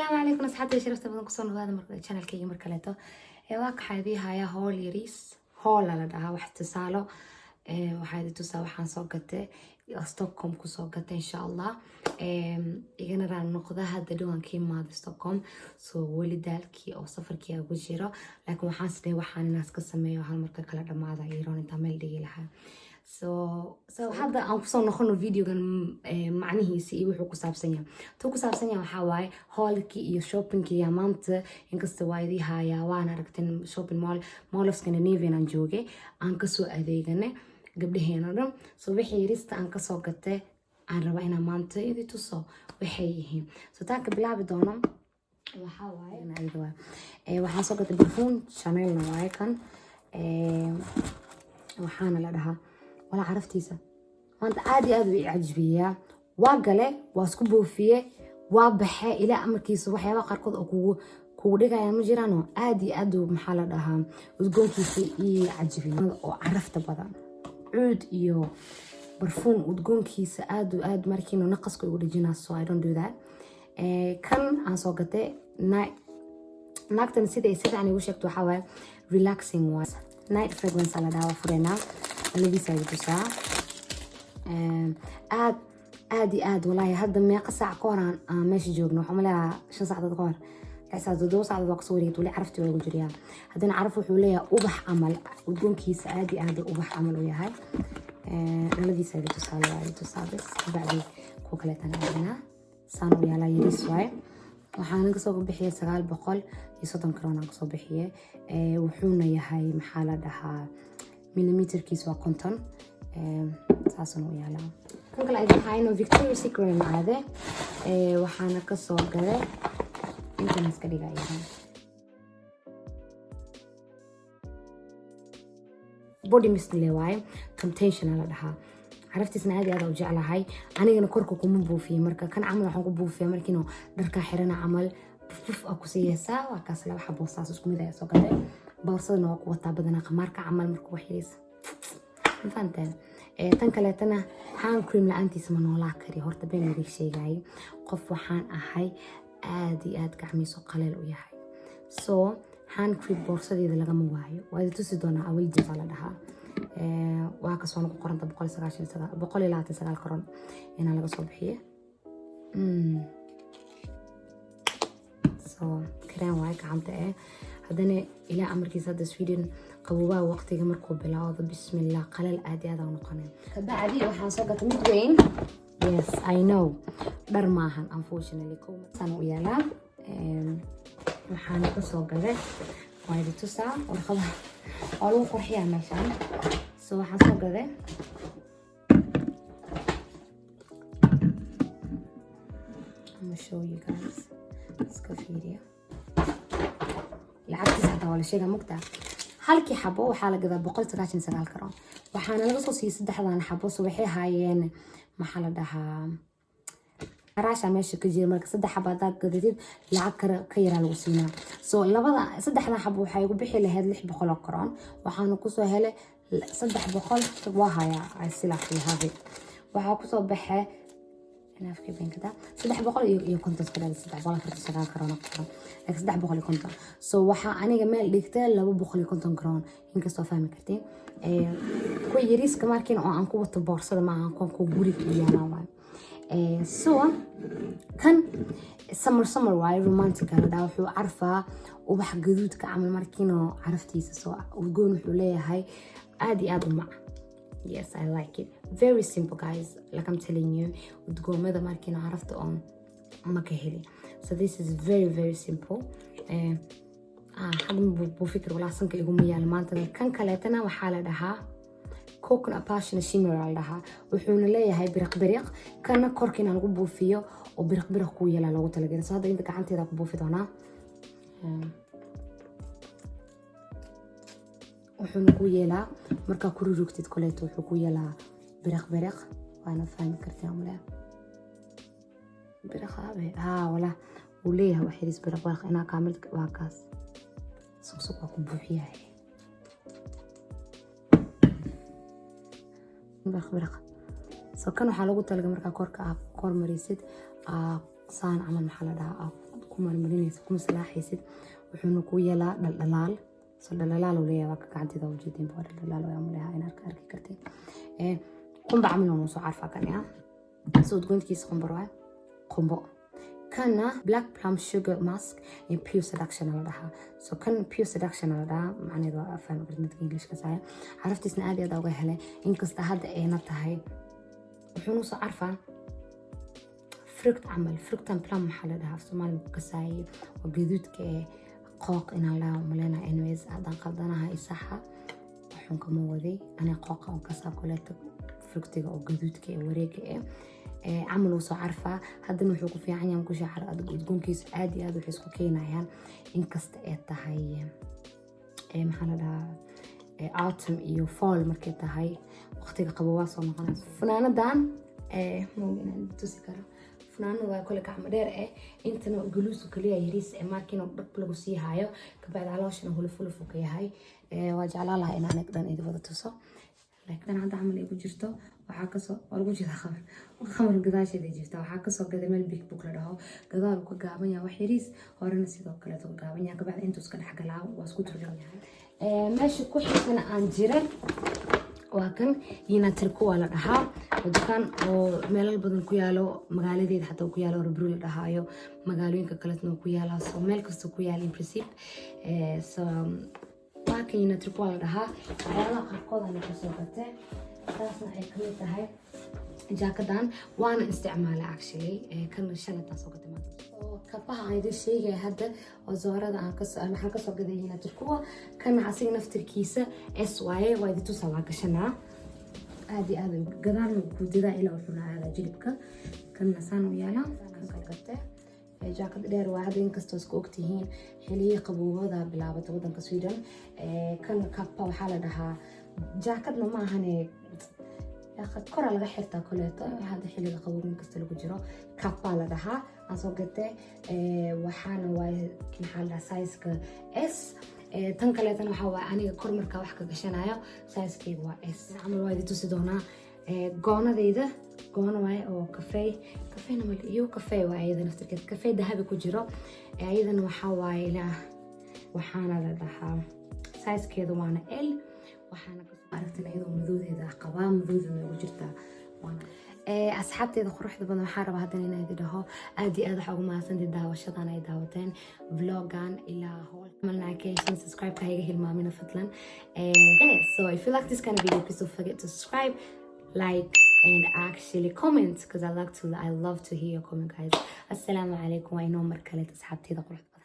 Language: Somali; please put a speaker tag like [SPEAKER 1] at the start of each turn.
[SPEAKER 1] السلام عليكم أصحابي شرفت بدن كسر هذا channel كي مركلته واقع حدي هاي هول يريس هول على ده واحد تساله وحيد تسا وحن صقته ستوكم كصقته إن شاء الله يجينا رح نقضى هذا دوان كي ما ستوكم سو ولد ذلك أو سفر كي أو جيرة لكن وحاسة وحن الناس قسمه وهالمركل كلا دم هذا إيران تعمل دي لها so هذا أنا كسر نخون الفيديو كان معنيه سي وحكو سابسنيا تو كسابسنيا وحواي هالكي iyo shoppingkii maanta inkasta waaydi haya waan aragtin shopping mall of Scandinavia aan joogay aan ka soo adeeganay gabdhaheena dhan so wixii yarista aan ka soo gatay aan rabaa inaan maanta idin tuso waxay yihiin so taan ka bilaabi doono waxa waaye ayda waxaan soo gatay perfume Chanel na waaye kan waxaana la dhahaa wala caraftiisa maanta aad iyo aad u cajbiyaa waa gale waa isku buufiye waa baxay ilaa amarkiisa waxyaabo qarkood oo kugu dhigaya ma jiraan aad iyo aad maxaa la dhahaa udgoonkiisa iyo cajibinada oo carafta badan عود iyo barfuun udgoonkiisa aad markiina naqaska ugu dhijinaa so I don't do that kan aan soo gatay naagtan sida aan ugu sheegto waxa waaye relaxing was night fragrance la dhahaa furena labisa ay tusaa aad wallahi hadda meeqa saac ka hor aan meesha joogno waxaan leeyahay 5 saacadood ka hor عساد دوس على الوقت صوري تولي عرفتي ولا جريان هذا نعرفه حوليه أبح عمل وتقول كيس عادي أبح عمل وياها الذي سوي تصابس بعدين كوكلة أنا عندنا صانو يلا يريس واي وحنا نقصو بحية سقال بقول يصدم كورونا نقصو بحية وحونا يهاي محل ده مليمتر كيس وكونتون ساسنو يلا كوكلة إذا هاي إنه فيكتوريا سيكريت هذا وحنا نقصو كذا inta iska dhigayaan body mist leeyahay temptation la dhahaa caraftiisna aad u jeclahay anigana korka kuma buufiyo marka kan camal waxaan ku buufiyaa markiino dharka xirana camal fuf ku siiyaysaa waa kaas la waxa boosaas isku mid ah soo gaday boorsadana waa ku wata badana qamarka camal markuu wax yiriis infantan tan kale tana hand cream la antiis ma noolaa kari horta been ugu sheegay qof waxaan ahay aad gacmiiso qaleel u yahay so hand cream boorsadeeda laga ma waayo waa tusi doona awil jisa la dhahaa waa ka soo noqon qoranta 129 karon ina laga soo bixiye so kraan waa gacanta hadana ila amarkiisa hada Sweden qabowaa waqtiga markuu bilaawdo bismillah qaleel aad u noqonay kabacdi waxaan soo gatay mid weyn yes I know dar maahan unfortunately kuma san u yaala waxaan ka soo galay way tusaa warqada oo lagu qurxiyaa meeshan so waxaan soo galay I'm gonna show you guys iska fiiriya lacagtiisa hada wala sheega mugta halkii xabo waxaa la gadaa 199 karoon waxaana laga soo siiyay saddexdan xabo so waxay haayeen maxaa la dhahaa raasha meesha ka jira marka saddex xabo aad gadid lacag ka yara lagu siinaa so labada saddexdan xabo waxay ugu bixi lahayd 600 karoon waxaana ku soo helay 300 waa haya ay sila fi hadi waxa ku soo baxay نافكي بين كده 300 iyo konton kale 349 karoon laakiin 350 so waxa aniga meel dhigtay 250 karoon inkastoo fahmi kartiin ku yariiska markiin oo aan ku wato boorsada ma aan ku guriga iyana so kan summer way romantic la dhaw wuxuu arfaa ubax gaduudka camal markiin oo caraftiisa soo udgoon wuxuu leeyahay aad u mac yes I like it very simple guys like I'm telling you udgoomada markiin carafta on ma ka heli so this is very simple hadin buu fikir wala sanka igu miyaal maanta kan kale tana waxa la dhahaa coconut passion shimmer la dhahaa wuxuuna leeyahay biriq kana korkiina lagu buufiyo oo biriq ku yeela lagu talagalay so hadda inta gacanteeda ku buufi doona wuxuuna ku yeelaa marka ku rugtid koleeto wuxuu ku yeelaa biriq waana fahmi kartaa umla biriq wala uu leeyahay wax yariis biriq ina kaamil waa kaas suuq ku buuxiyaa biriq so kan waxa lagu talagalay marka korka kor marisid saan amal maxaa la dhahaa ku kuma marinaysa kuma salaaxaysid wuxuuna ku yeelaa dhaldhalaal soo dhaldhalaal uu leeyahay waa ka gacanteeda ujeedin baa dhaldhalaal oo amaleha in arki kartiin qumba camal oo soo carfa kan ya soo udgoonkiisa qumba waa qumbo kana black plum sugar mask and pure seduction la dhahaa so kan pure seduction la dhahaa macnaheedu waa afaan barnaamijka English ka saaya caraftiisna aad iyo aad uga helay inkasta hadda ayna tahay wuxuuna soo carfaa fruit عمل fruit and plum محل ده في سومالي كساي وجدود كقاق إن الله ملنا anyways هذا قدنا هاي صحة وحن كموذي أنا قاق أو كسا كلت fruit أو جدود كوريك عملوا صعرفة هذا نحكي في عني مكوش حرق تكون كيس عادي هذا حسوا كينا يعني إنكست هاي محل ده autumn iyo fall markay tahay waqtiga qabowaas oo noqonayso funaanadan mumkin aan tusi karo funaanada waa kale gacmo dheer intana guluus kaliya yariis markiina dhab lagu sii haayo kabacdi calooshana hulufuluf ka yahay waa jeclaan lahaa inaan dhan idin wada tuso laakiin hadda camal ay ku jirto waxaa ka soo lagu jira khamar gadaasheeda jirta waxaa ka soo gaday meel big book la dhaho gadaal ku gaaban yahay wax yariis horena sidoo kale oo gaaban yahay kabacdi intuu iska dhex galaa waa isku turjan yahay meesha ku xigana aan jiray waa kan yina tirku waa la dhahaa dukaan oo meelal badan ku yaalo magaaladeeda xataa ku yaalo Örebro la dhahaayo magaalooyinka kale ku yaala soo meel kasta ku yaal in principle so waa kan yina tirku waa la dhahaa waxyaalaha qaarkood aan ka soo gatay taasna ay kamid tahay jaakadan waana isticmaalay actually kan shalatan soo gatay kabaha aan idin sheegay hadda oo zoorada aan maxaan ka soo gadayna turkuwa kana asiga naftirkiisa SY waa idin tusaa waa gashanaa aad iyo aad gadaan ku didaa ilaa wuxuuna aada jilibka kana saan u yaala kan soo gatay jaakad dheer waa hadda inkastoo isku ogtihiin xilliga qabowgooda bilaabatay wadanka Sweden kan kapa waxaa la dhahaa jaakadna ma ahane أخذ كرة لغا حيرتا كليتا هذا حلي قبول من كستلو جرو كابا لغاها أصوغتي وحانا واي محل سايز اس تنكليتنا وحاوا أنا كورمركا وحكا قشانايا سايز كي وا اس عمل وايدي توسيدونا قونا ديدا قونا واي أو كافي نمال إيو كافي واي أيضا نفتركت كافي دهبي كجرو أيضا وحاوا إلى وحانا لغاها سايز كي دوانا ال waxaana ka soo aragtay iyadoo madowdeeda qabaa madowdeeda ugu jirta waana asxaabteeda quruxda badan waxaan rabaa hadda inaan idin dhaho aad iyo aad waxa ugu mahadsantahay daawashadan ay daawateen vlogan ilaa hool malna ka subscribe ka iga hilmaamina fadlan so if you like this kind of video please don't forget to subscribe like and actually comment because I love to hear your comment guys assalamu alaikum wa inoo mar kale asxaabteeda quruxda